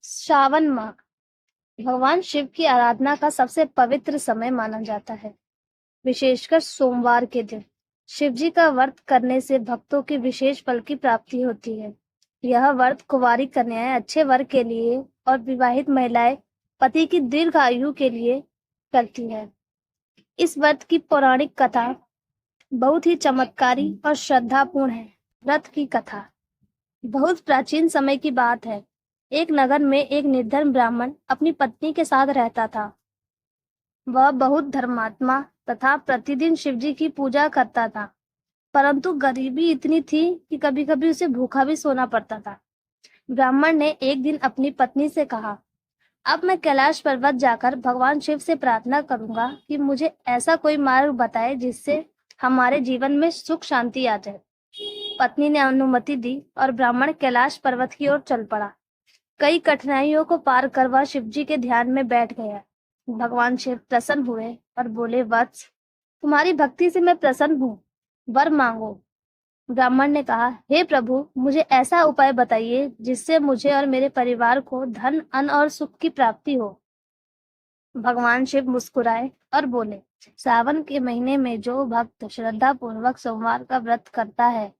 श्रावण माह भगवान शिव की आराधना का सबसे पवित्र समय माना जाता है, विशेषकर सोमवार के दिन। शिव जी का व्रत करने से भक्तों की विशेष फल की प्राप्ति होती है। यह व्रत कुंवारी कन्याएं अच्छे वर के लिए और विवाहित महिलाएं पति की दीर्घ आयु के लिए करती है। इस व्रत की पौराणिक कथा बहुत ही चमत्कारी और श्रद्धापूर्ण है। व्रत की कथा बहुत प्राचीन समय की बात है। एक नगर में एक निर्धन ब्राह्मण अपनी पत्नी के साथ रहता था। वह बहुत धर्मात्मा तथा प्रतिदिन शिवजी की पूजा करता था, परंतु गरीबी इतनी थी कि कभी-कभी उसे भूखा भी सोना पड़ता था। ब्राह्मण ने एक दिन अपनी पत्नी से कहा, अब मैं कैलाश पर्वत जाकर भगवान शिव से प्रार्थना करूंगा कि मुझे ऐसा कोई मार्ग बताए जिससे हमारे जीवन में सुख शांति आ जाए। पत्नी ने अनुमति दी और ब्राह्मण कैलाश पर्वत की ओर चल पड़ा। कई कठिनाइयों को पार कर वह शिवजी के ध्यान में बैठ गया। भगवान शिव प्रसन्न हुए और बोले, वत्स, तुम्हारी भक्ति से मैं प्रसन्न हूँ, वर मांगो। ब्राह्मण ने कहा, हे प्रभु, मुझे ऐसा उपाय बताइए जिससे मुझे और मेरे परिवार को धन, अन्न और सुख की प्राप्ति हो। भगवान शिव मुस्कुराए और बोले, सावन के महीने में जो भक्त श्रद्धा पूर्वक सोमवार का व्रत करता है,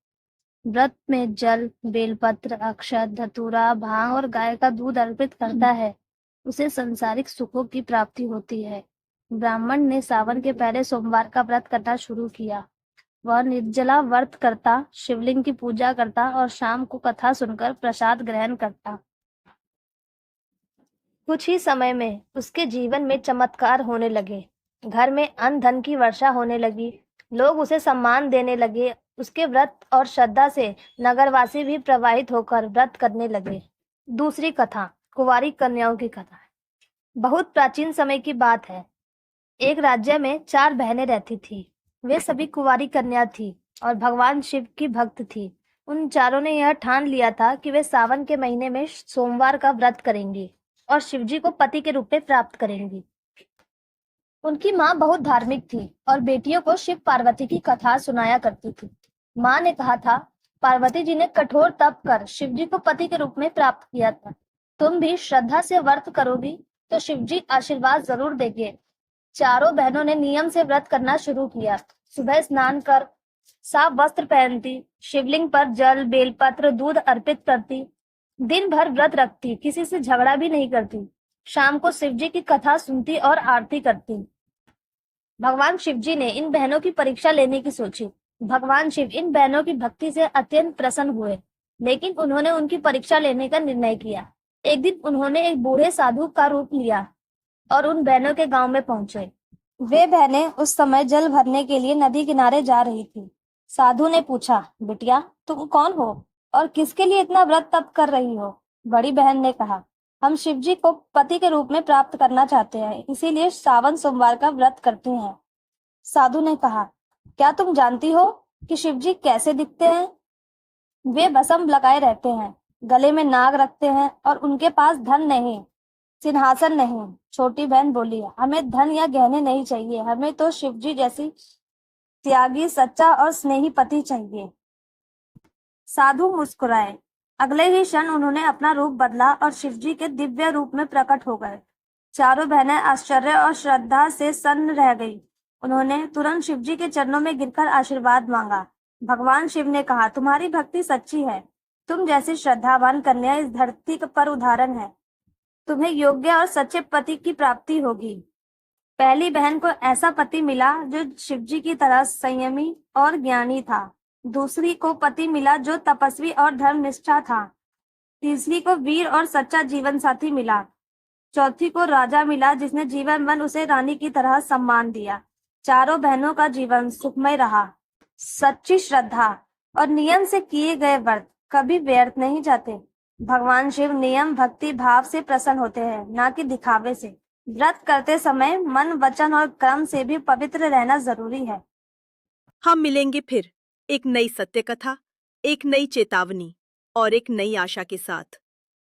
व्रत में जल, बेलपत्र, अक्षत, धतूरा, भांग और गाय का दूध अर्पित करता है, उसे संसारिक सुखों की प्राप्ति होती है। ब्राह्मण ने सावन के पहले सोमवार का व्रत करना शुरू किया। वह निर्जला व्रत करता, शिवलिंग की पूजा करता और शाम को कथा सुनकर प्रसाद ग्रहण करता। कुछ ही समय में उसके जीवन में चमत्कार होने लगे। घर में अन्न धन की वर्षा होने लगी। लोग उसे सम्मान देने लगे। उसके व्रत और श्रद्धा से नगरवासी भी प्रभावित होकर व्रत करने लगे। दूसरी कथा, कुंवारी कन्याओं की कथा। बहुत प्राचीन समय की बात है। एक राज्य में 4 बहनें रहती थी। वे सभी कुंवारी कन्या थी और भगवान शिव की भक्त थी। उन चारों ने यह ठान लिया था कि वे सावन के महीने में सोमवार का व्रत करेंगी और शिवजी को पति के रूप में प्राप्त करेंगी। उनकी माँ बहुत धार्मिक थी और बेटियों को शिव पार्वती की कथा सुनाया करती थी। माँ ने कहा था, पार्वती जी ने कठोर तप कर शिवजी को पति के रूप में प्राप्त किया था। तुम भी श्रद्धा से व्रत करोगी तो शिवजी आशीर्वाद जरूर देंगे। चारों बहनों ने नियम से व्रत करना शुरू किया। सुबह स्नान कर साफ वस्त्र पहनती, शिवलिंग पर जल, बेलपत्र, दूध अर्पित करती, दिन भर व्रत रखती, किसी से झगड़ा भी नहीं करती। शाम को शिवजी की कथा सुनती और आरती करती। भगवान शिवजी ने इन बहनों की परीक्षा लेने की सोची। भगवान शिव इन बहनों की भक्ति से अत्यंत प्रसन्न हुए, लेकिन उन्होंने उनकी परीक्षा लेने का निर्णय किया। एक दिन उन्होंने एक बूढ़े साधु का रूप लिया और उन बहनों के गांव में पहुंचे। वे बहनें उस समय जल भरने के लिए नदी किनारे जा रही थी। साधु ने पूछा, बिटिया, तुम कौन हो और किसके लिए इतना व्रत तप कर रही हो? बड़ी बहन ने कहा, हम शिवजी को पति के रूप में प्राप्त करना चाहते हैं, इसीलिए सावन सोमवार का व्रत करते हैं। साधु ने कहा, क्या तुम जानती हो कि शिवजी कैसे दिखते हैं? वे भस्म लगाए रहते हैं, गले में नाग रखते हैं और उनके पास धन नहीं, सिंहासन नहीं। छोटी बहन बोली, हमें धन या गहने नहीं चाहिए, हमें तो शिवजी जैसी त्यागी, सच्चा और स्नेही पति चाहिए। साधु मुस्कुराए। अगले ही क्षण उन्होंने अपना रूप बदला और शिवजी के दिव्य रूप में प्रकट हो गए। चारों बहनें आश्चर्य और श्रद्धा से सन्न रह गई। उन्होंने तुरंत शिवजी के चरणों में गिरकर आशीर्वाद मांगा। भगवान शिव ने कहा, तुम्हारी भक्ति सच्ची है। तुम जैसी श्रद्धावान कन्या इस धरती पर उदाहरण है। तुम्हें योग्य और सच्चे पति की प्राप्ति होगी। पहली बहन को ऐसा पति मिला जो शिवजी की तरह संयमी और ज्ञानी था। दूसरी को पति मिला जो तपस्वी और धर्मनिष्ठा था। तीसरी को वीर और सच्चा जीवन साथी मिला। चौथी को राजा मिला जिसने जीवन भर उसे रानी की तरह सम्मान दिया। चारों बहनों का जीवन सुखमय रहा। सच्ची श्रद्धा और नियम से किए गए व्रत कभी व्यर्थ नहीं जाते। भगवान शिव नियम, भक्ति भाव से प्रसन्न होते हैं, ना कि दिखावे से। व्रत करते समय मन, वचन और कर्म से भी पवित्र रहना जरूरी है। हम मिलेंगे फिर एक नई सत्य कथा, एक नई चेतावनी और एक नई आशा के साथ।